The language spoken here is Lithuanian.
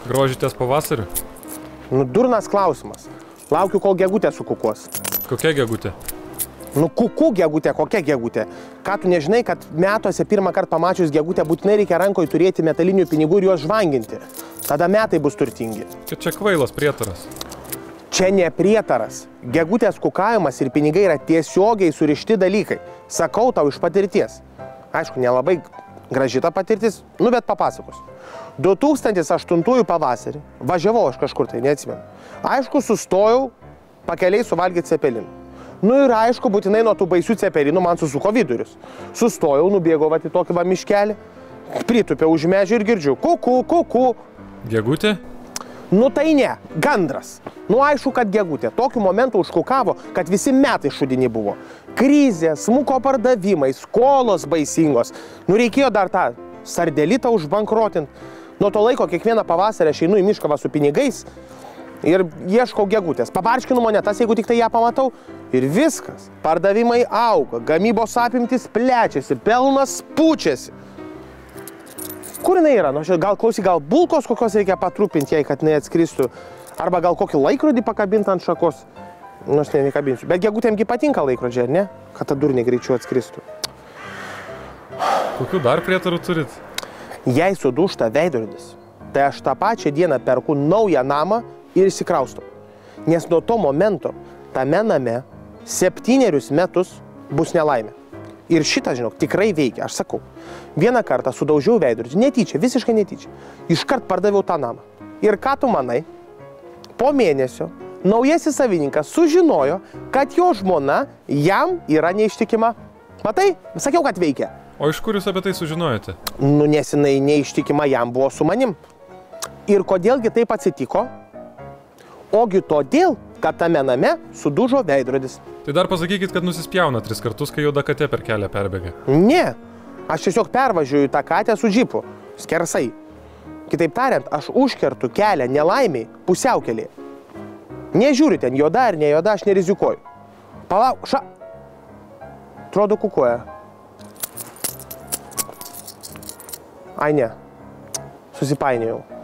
Grožitės pavasariu? Nu, durnas klausimas. Laukiu, kol gegutė sukukuos. Kokia gegutė? Nu, kuku gegutė, kokia gegutė? Ką tu nežinai, kad metuose pirmą kartą pamačius gegutę būtinai reikia rankoje turėti metalinių pinigų ir juos žvanginti. Tada metai bus turtingi. Čia kvailas prietaras. Čia ne prietaras. Gegutės kukavimas ir pinigai yra tiesiogiai surišti dalykai. Sakau tau iš patirties. Aišku, nelabai graži ta patirtis, nu bet papasakos. 2008 pavasarį važiavau aš kažkur, tai neatsimenu. Aišku, sustojau pakeliai suvalgyti cepelinų. Nu ir aišku, būtinai nuo tų baisių cepelinų man susuko vidurius. Sustojau, nubėgau į tokį va miškelį, pritupiau už medžių ir girdžiu kuku, kuku. Gegutė? Nu tai ne, gandras. Nu aišku, kad gegutė. Tokiu momentu užkukavo, kad visi metai šudini buvo. Krizė, smuko pardavimai, skolos baisingos. Nu reikėjo dar tą sardelitą užbankrotinti. Nuo to laiko kiekvieną pavasarį aš einu į mišką su pinigais ir ieškau gegutės. Pabarškinu monetas, jeigu tik tai ją pamatau. Ir viskas. Pardavimai auga, gamybos apimtis plečiasi, pelnas pučiasi. Kur jinai yra? Nu, gal klausyk, gal bulkos kokios reikia patrupinti jai, kad neatskristų. Arba gal kokį laikrodį pakabinti ant šakos. Nors nekabinsiu. Bet gegutėmgi patinka laikrodžiai, ar ne? Kad ta durnė greičiau atskristų. Kokių dar prietarų turit? Jei sudūžta veidrodis, tai aš tą pačią dieną perku naują namą ir įsikraustau. Nes nuo to momento tame name 7 metus bus nelaimė. Ir šitą, žinok, tikrai veikia, aš sakau. Vieną kartą sudaužiau veidrodį, netyčia, visiškai netyčia. Iškart pardaviau tą namą. Ir ką tu manai? Po mėnesio naujasis savininkas sužinojo, kad jo žmona jam yra neištikima. Matai? Sakiau, kad veikia. O iš kur jūs apie tai sužinojote? Nu, nes jinai neištikima jam buvo su manim. Ir kodėlgi taip atsitiko? Ogi todėl, kad tame name sudužo veidrodis. Tai dar pasakykit, kad nusispjauna 3 kartus, kai juoda katė per kelią perbėga. Ne, aš tiesiog pervažiuoju tą katę su džipu, skersai. Kitaip tariant, aš užkertu kelią nelaimiai pusiaukelėje. Nežiūriu ten, juoda ar ne juoda, aš nerizikuoju. Palauk, atrodo kukuoja. Ai ne, susipainėjau.